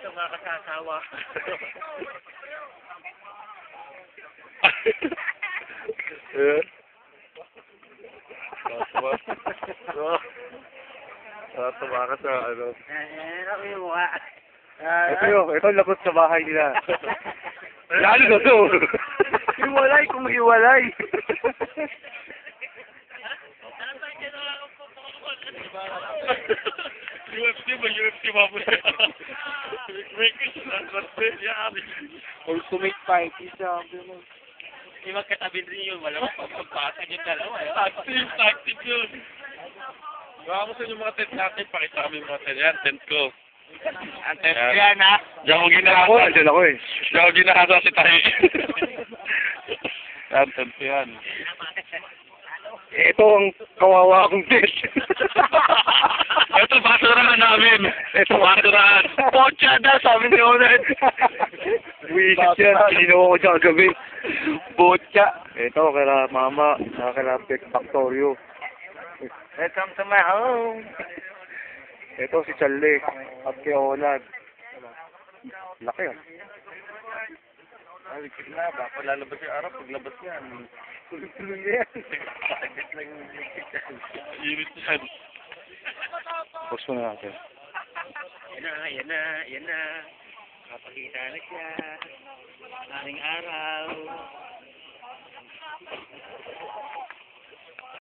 sa mga kasasawa. Ayan. Tuwa ka sa ano. Ako yung mukha. Ito labot sa bahay nila. Lalo na to. Hiwalay kung hiwalay. UFC ba? UFC ba po siya? May kasi yan. Ultimate fighting sabi mo. Yung magkatabi rin yun, wala mo pagpapasag yung dalawa. Tactic yun. Baka mo sa yung mga tent natin, pakita kami yung mga tent. Yan, tent ko. Ang test yan ha. Diyan ko ginahasa. Andyan ako eh. Diyan ko ginahasa si Tayo. Yan, tent ko yan. Ito ang kawawa akong test. Ito, basurahan namin. Ito, basurahan. Pocha na sabi ni Onet. Wisit yan. Ginawa ko dyan gabi. Pocha. Ito, kaya mama, kaya Pek Factorio. Welcome to my home. Ito si Charlie at kay Onad. Laki ah. Alikit na, baka lalabas yung araw, paglabas yan. Tulog-tulog na yan. Sakit lang yung irit yan. Pause mo na natin. Yan na. Kapakita na siya. Aming araw.